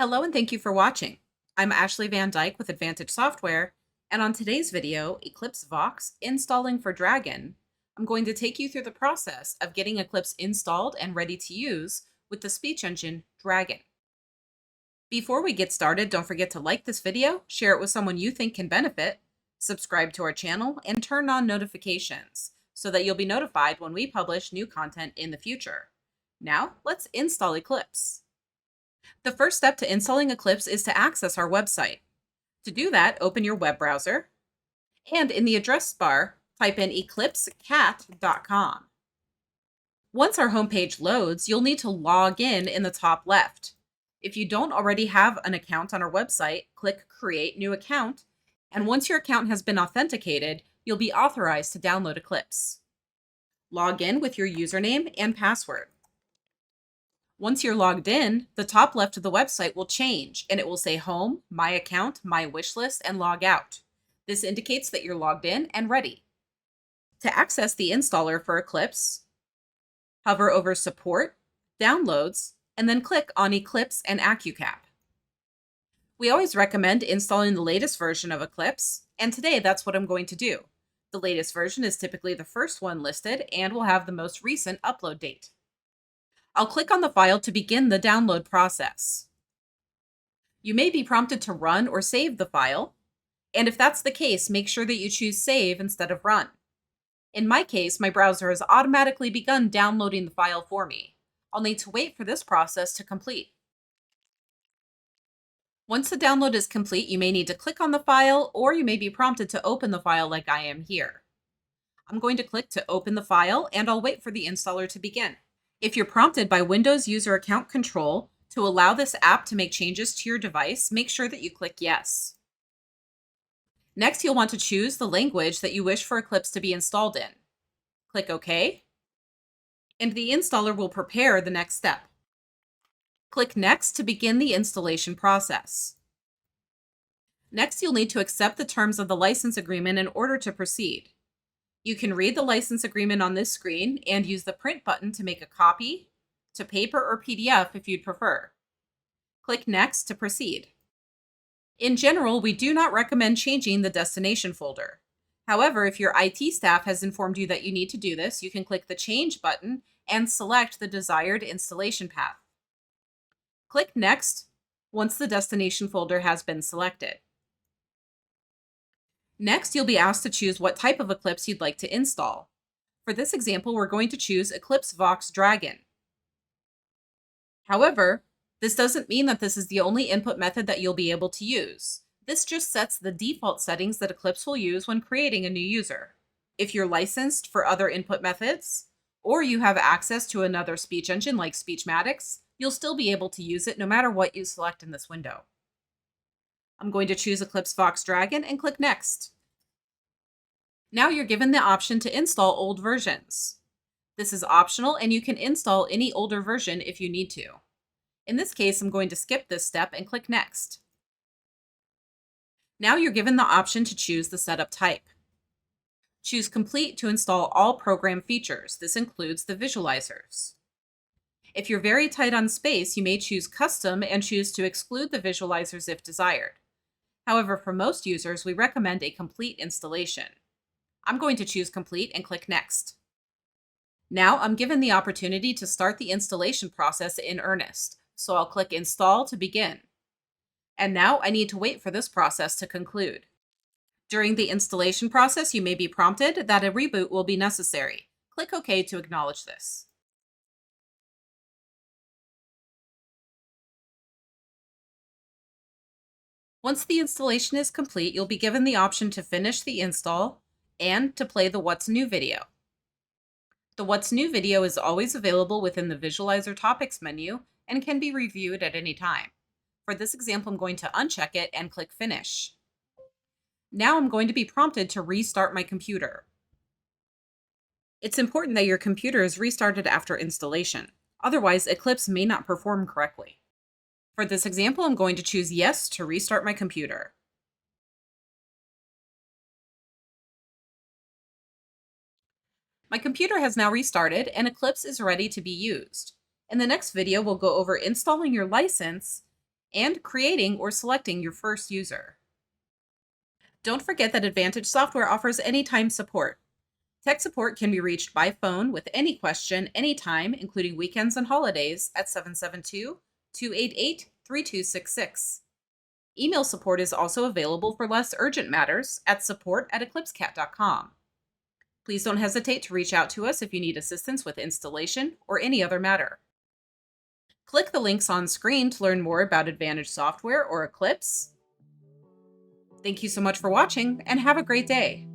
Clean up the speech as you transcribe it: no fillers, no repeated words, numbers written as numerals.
Hello and thank you for watching. I'm Ashley Van Dyke with Advantage Software, and on today's video, EclipseVox Installing for Dragon, I'm going to take you through the process of getting Eclipse installed and ready to use with the speech engine Dragon. Before we get started, don't forget to like this video, share it with someone you think can benefit, subscribe to our channel, and turn on notifications so that you'll be notified when we publish new content in the future. Now, let's install Eclipse. The first step to installing Eclipse is to access our website. To do that, open your web browser, and in the address bar, type in eclipsecat.com. Once our homepage loads, you'll need to log in the top left. If you don't already have an account on our website, click Create New Account, and once your account has been authenticated, you'll be authorized to download Eclipse. Log in with your username and password. Once you're logged in, the top left of the website will change and it will say Home, My Account, My Wishlist, and Log Out. This indicates that you're logged in and ready. To access the installer for Eclipse, hover over Support, Downloads, and then click on Eclipse and AccuCap. We always recommend installing the latest version of Eclipse, and today that's what I'm going to do. The latest version is typically the first one listed and will have the most recent upload date. I'll click on the file to begin the download process. You may be prompted to run or save the file, and if that's the case, make sure that you choose Save instead of Run. In my case, my browser has automatically begun downloading the file for me. I'll need to wait for this process to complete. Once the download is complete, you may need to click on the file, or you may be prompted to open the file like I am here. I'm going to click to open the file, and I'll wait for the installer to begin. If you're prompted by Windows User Account Control to allow this app to make changes to your device, make sure that you click Yes. Next, you'll want to choose the language that you wish for Eclipse to be installed in. Click OK, and the installer will prepare the next step. Click Next to begin the installation process. Next, you'll need to accept the terms of the license agreement in order to proceed. You can read the license agreement on this screen and use the print button to make a copy to paper or PDF if you'd prefer. Click Next to proceed. In general, we do not recommend changing the destination folder. However, if your IT staff has informed you that you need to do this, you can click the Change button and select the desired installation path. Click Next once the destination folder has been selected. Next, you'll be asked to choose what type of Eclipse you'd like to install. For this example, we're going to choose EclipseVox Dragon. However, this doesn't mean that this is the only input method that you'll be able to use. This just sets the default settings that Eclipse will use when creating a new user. If you're licensed for other input methods, or you have access to another speech engine like Speechmatics, you'll still be able to use it no matter what you select in this window. I'm going to choose EclipseVox Dragon and click Next. Now you're given the option to install old versions. This is optional and you can install any older version if you need to. In this case, I'm going to skip this step and click Next. Now you're given the option to choose the setup type. Choose Complete to install all program features. This includes the visualizers. If you're very tight on space, you may choose Custom and choose to exclude the visualizers if desired. However, for most users, we recommend a complete installation. I'm going to choose Complete and click Next. Now I'm given the opportunity to start the installation process in earnest, so I'll click Install to begin. And now I need to wait for this process to conclude. During the installation process, you may be prompted that a reboot will be necessary. Click OK to acknowledge this. Once the installation is complete, you'll be given the option to finish the install and to play the What's New video. The What's New video is always available within the Visualizer Topics menu and can be reviewed at any time. For this example, I'm going to uncheck it and click Finish. Now I'm going to be prompted to restart my computer. It's important that your computer is restarted after installation. Otherwise, Eclipse may not perform correctly. For this example, I'm going to choose Yes to restart my computer. My computer has now restarted and Eclipse is ready to be used. In the next video, we'll go over installing your license and creating or selecting your first user. Don't forget that Advantage Software offers anytime support. Tech support can be reached by phone with any question, anytime, including weekends and holidays, at 772 288 3266. Email support is also available for less urgent matters at support@eclipsecat.com. Please don't hesitate to reach out to us if you need assistance with installation or any other matter. Click the links on screen to learn more about Advantage Software or Eclipse. Thank you so much for watching, and have a great day.